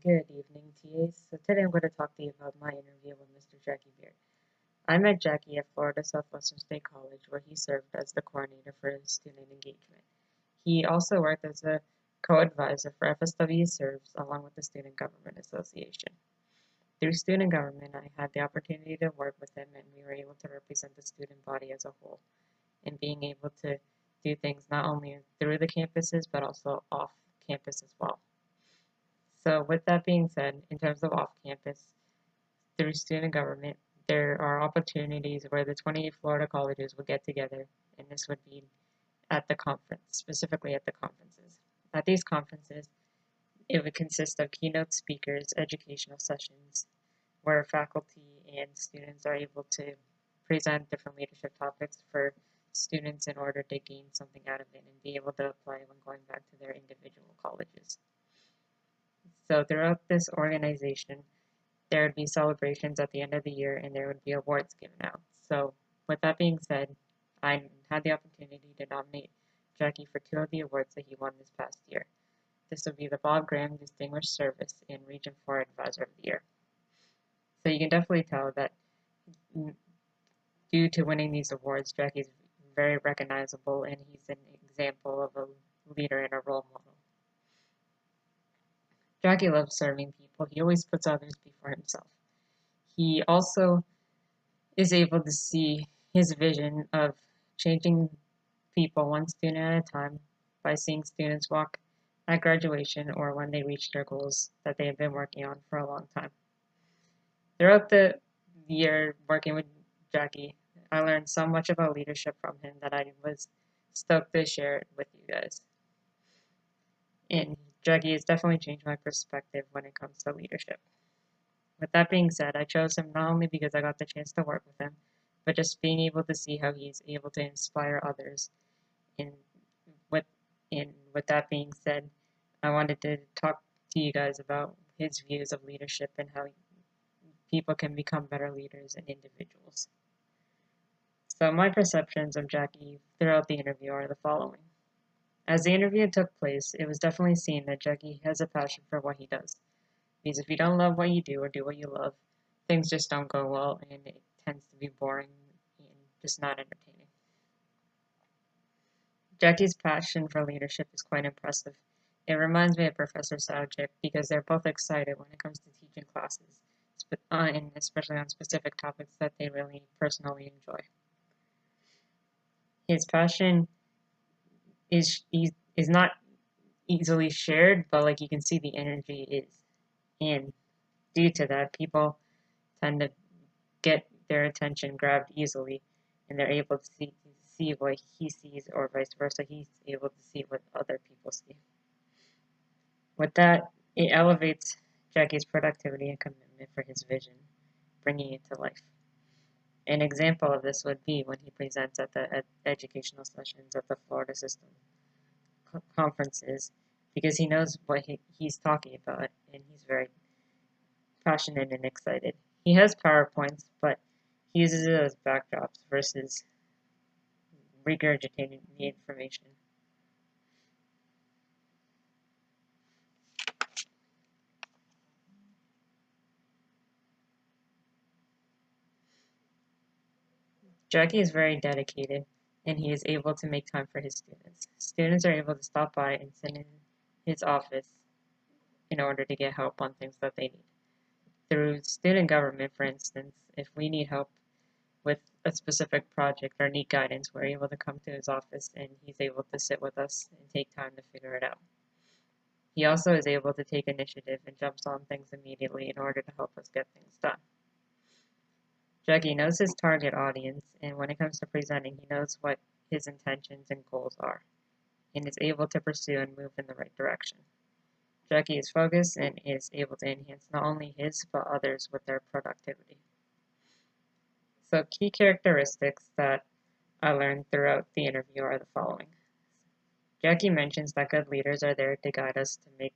Good evening, TAs. So today I'm going to talk to you about my interview with Mr. Jackie Beard. I met Jackie at Florida Southwestern State College, where he served as the coordinator for student engagement. He also worked as a co-advisor for FSW Serves, along with the Student Government Association. Through student government, I had the opportunity to work with him, and we were able to represent the student body as a whole, and being able to do things not only through the campuses, but also off campus as well. So with that being said, in terms of off-campus, through student government, there are opportunities where the 28 Florida colleges would get together, and this would be at the conference, specifically at the conferences. At these conferences, it would consist of keynote speakers, educational sessions, where faculty and students are able to present different leadership topics for students in order to gain something out of it and be able to apply when going back to their individual colleges. So throughout this organization, there would be celebrations at the end of the year and there would be awards given out. So with that being said, I had the opportunity to nominate Jackie for two of the awards that he won this past year. This would be the Bob Graham Distinguished Service and Region 4 Advisor of the Year. So you can definitely tell that due to winning these awards, Jackie's very recognizable and he's an example of a leader and a role model. Jackie loves serving people. He always puts others before himself. He also is able to see his vision of changing people one student at a time by seeing students walk at graduation or when they reach their goals that they have been working on for a long time. Throughout the year working with Jackie, I learned so much about leadership from him that I was stoked to share it with you guys. And Jackie has definitely changed my perspective when it comes to leadership. With that being said, I chose him not only because I got the chance to work with him, but just being able to see how he's able to inspire others. And with that being said, I wanted to talk to you guys about his views of leadership and how people can become better leaders and individuals. So my perceptions of Jackie throughout the interview are the following. As the interview took place, it was definitely seen that Jackie has a passion for what he does. Because if you don't love what you do or do what you love, things just don't go well and it tends to be boring and just not entertaining. Jackie's passion for leadership is quite impressive. It reminds me of Professor Saujic because they're both excited when it comes to teaching classes, and especially on specific topics that they really personally enjoy. His passion is not easily shared, but like you can see the energy is. And due to that, people tend to get their attention grabbed easily, and they're able to see what he sees, or vice versa, he's able to see what other people see. With that, it elevates Jackie's productivity and commitment for his vision, bringing it to life. An example of this would be when he presents at the educational sessions at the Florida System conferences, because he knows what he's talking about, and he's very passionate and excited. He has PowerPoints, but he uses it as backdrops versus regurgitating the information. Jackie is very dedicated, and he is able to make time for his students. Students are able to stop by and sit in his office in order to get help on things that they need. Through student government, for instance, if we need help with a specific project or need guidance, we're able to come to his office and he's able to sit with us and take time to figure it out. He also is able to take initiative and jumps on things immediately in order to help us get things done. Jackie knows his target audience, and when it comes to presenting, he knows what his intentions and goals are, and is able to pursue and move in the right direction. Jackie is focused and is able to enhance not only his, but others with their productivity. So key characteristics that I learned throughout the interview are the following. Jackie mentions that good leaders are there to guide us to make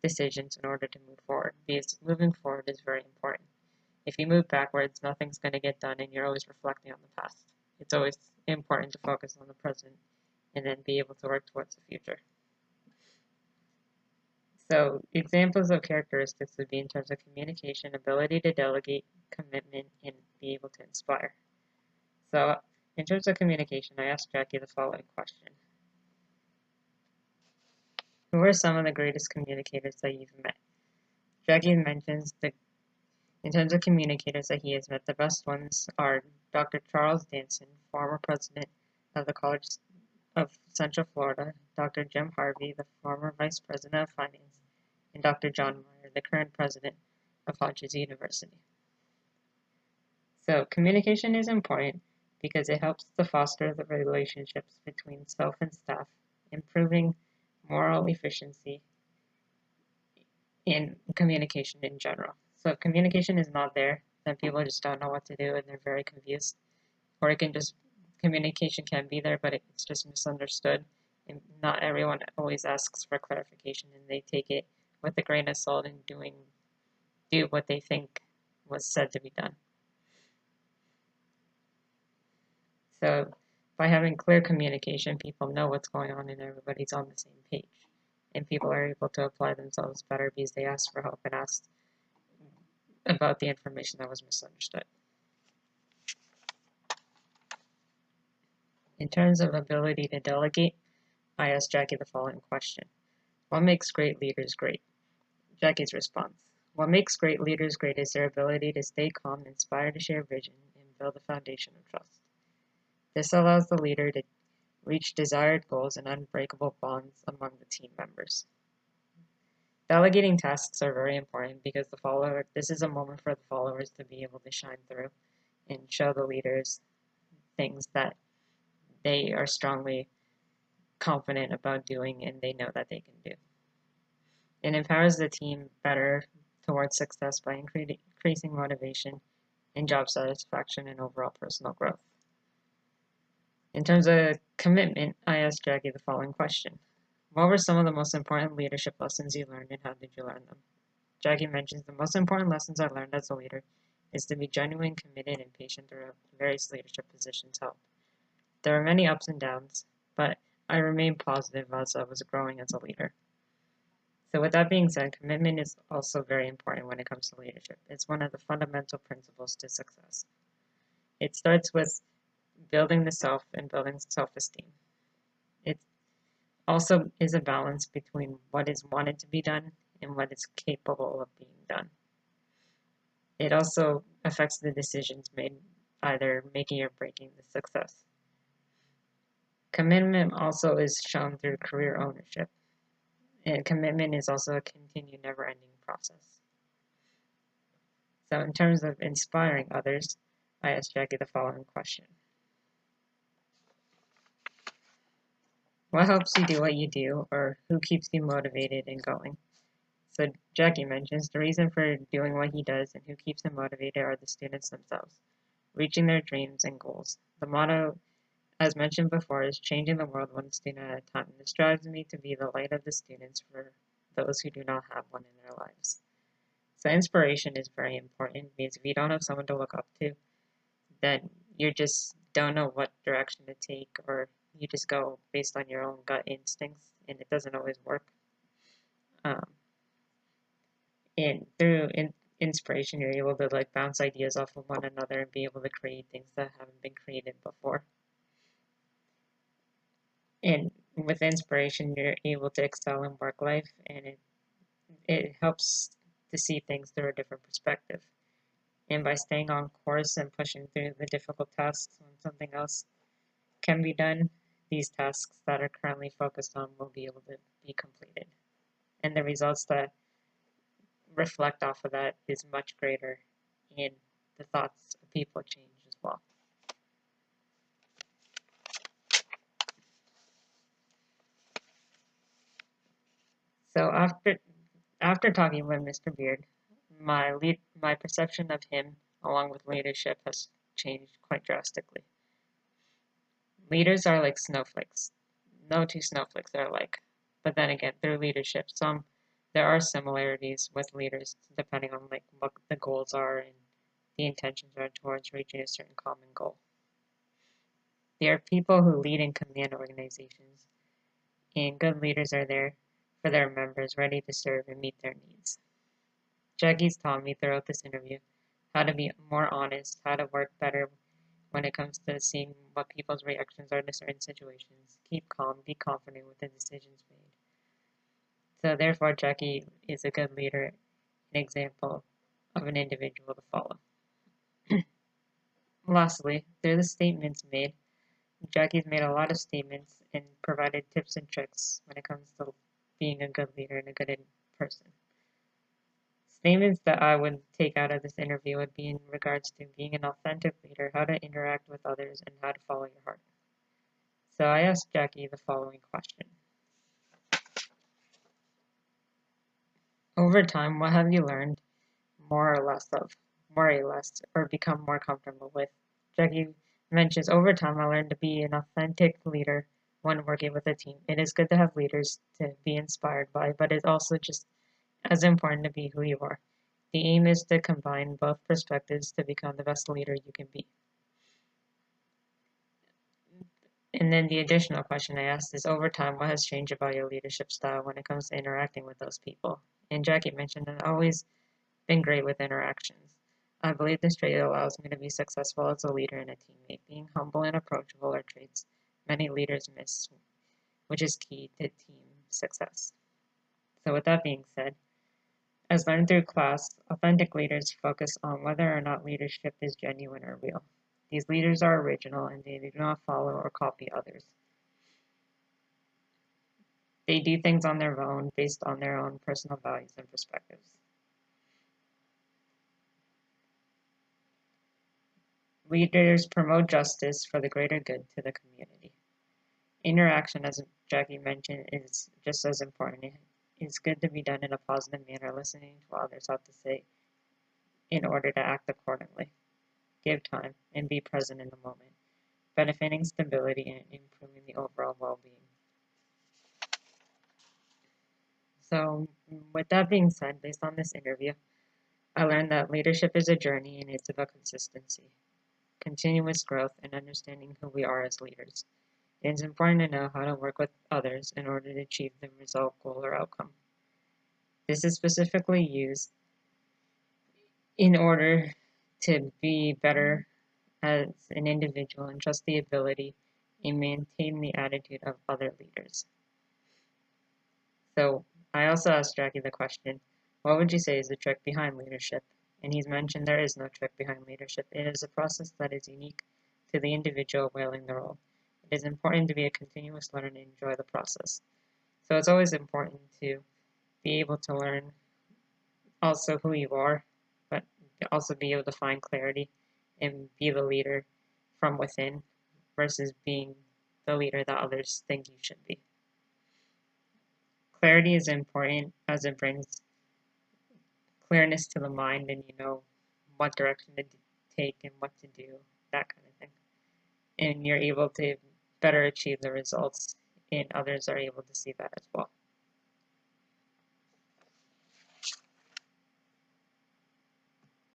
decisions in order to move forward, because moving forward is very important. If you move backwards, nothing's going to get done and you're always reflecting on the past. It's always important to focus on the present and then be able to work towards the future. So examples of characteristics would be in terms of communication, ability to delegate, commitment, and be able to inspire. So in terms of communication, I asked Jackie the following question. Who are some of the greatest communicators that you've met? Jackie mentions in terms of communicators that he has met, the best ones are Dr. Charles Danson, former president of the College of Central Florida, Dr. Jim Harvey, the former vice president of finance, and Dr. John Meyer, the current president of Hodges University. So communication is important because it helps to foster the relationships between self and staff, improving moral efficiency in communication in general. So if communication is not there, then people just don't know what to do and they're very confused. Or communication can be there, but it's just misunderstood. And not everyone always asks for clarification and they take it with a grain of salt and do what they think was said to be done. So by having clear communication, people know what's going on and everybody's on the same page. And people are able to apply themselves better because they ask for help and ask about the information that was misunderstood. In terms of ability to delegate, I asked Jackie the following question. What makes great leaders great? Jackie's response. What makes great leaders great is their ability to stay calm, inspire to share vision, and build a foundation of trust. This allows the leader to reach desired goals and unbreakable bonds among the team members. Delegating tasks are very important because this is a moment for the followers to be able to shine through and show the leaders things that they are strongly confident about doing and they know that they can do. It empowers the team better towards success by increasing motivation and job satisfaction and overall personal growth. In terms of commitment, I asked Jackie the following question. What were some of the most important leadership lessons you learned and how did you learn them? Jackie mentions the most important lessons I learned as a leader is to be genuine, committed, and patient throughout various leadership positions held. There were many ups and downs, but I remained positive as I was growing as a leader. So with that being said, commitment is also very important when it comes to leadership. It's one of the fundamental principles to success. It starts with building the self and building self-esteem. It also is a balance between what is wanted to be done and what is capable of being done. It also affects the decisions made, either making or breaking the success. Commitment also is shown through career ownership. And commitment is also a continued, never-ending process. So in terms of inspiring others, I asked Jackie the following question. What helps you do what you do, or who keeps you motivated and going? So Jackie mentions the reason for doing what he does and who keeps him motivated are the students themselves, reaching their dreams and goals. The motto, as mentioned before, is changing the world one student at a time. This drives me to be the light of the students for those who do not have one in their lives. So inspiration is very important because if you don't have someone to look up to, then you just don't know what direction to take, or you just go based on your own gut instincts, and it doesn't always work. And through inspiration, you're able to bounce ideas off of one another and be able to create things that haven't been created before. And with inspiration, you're able to excel in work life, and it helps to see things through a different perspective. And by staying on course and pushing through the difficult tasks when something else can be done, these tasks that are currently focused on will be able to be completed. And the results that reflect off of that is much greater, and the thoughts of people change as well. So after talking with Mr. Beard, my perception of him, along with leadership, has changed quite drastically. Leaders are like snowflakes. No two snowflakes are alike. But then again, through leadership, there are similarities with leaders depending on what the goals are and the intentions are towards reaching a certain common goal. There are people who lead and command organizations, and good leaders are there for their members, ready to serve and meet their needs. Jackie's taught me throughout this interview how to be more honest, how to work better when it comes to seeing what people's reactions are to certain situations, keep calm, be confident with the decisions made. So therefore, Jackie is a good leader, an example of an individual to follow. Lastly, through the statements made, Jackie's made a lot of statements and provided tips and tricks when it comes to being a good leader and a good person. Statements that I would take out of this interview would be in regards to being an authentic leader, how to interact with others, and how to follow your heart. So I asked Jackie the following question. Over time, what have you learned more or less, or become more comfortable with? Jackie mentions, over time, I learned to be an authentic leader when working with a team. It is good to have leaders to be inspired by, but it's also just as important to be who you are. The aim is to combine both perspectives to become the best leader you can be. And then the additional question I asked is, over time, what has changed about your leadership style when it comes to interacting with those people? And Jackie mentioned, I've always been great with interactions. I believe this trait allows me to be successful as a leader and a teammate. Being humble and approachable are traits many leaders miss, which is key to team success. So with that being said, as learned through class, authentic leaders focus on whether or not leadership is genuine or real. These leaders are original and they do not follow or copy others. They do things on their own based on their own personal values and perspectives. Leaders promote justice for the greater good to the community. Interaction, as Jackie mentioned, is just as important. It's good to be done in a positive manner, listening to what others have to say in order to act accordingly. Give time and be present in the moment, benefiting stability and improving the overall well-being. So with that being said, based on this interview, I learned that leadership is a journey and it's about consistency, continuous growth, and understanding who we are as leaders. It is important to know how to work with others in order to achieve the result, goal, or outcome. This is specifically used in order to be better as an individual and trust the ability and maintain the attitude of other leaders. So I also asked Jackie the question, what would you say is the trick behind leadership? And he's mentioned there is no trick behind leadership. It is a process that is unique to the individual wielding the role. It is important to be a continuous learner and enjoy the process. So it's always important to be able to learn also who you are, but also be able to find clarity and be the leader from within versus being the leader that others think you should be. Clarity is important as it brings clearness to the mind and you know what direction to take and what to do, that kind of thing. And you're able to better achieve the results and others are able to see that as well.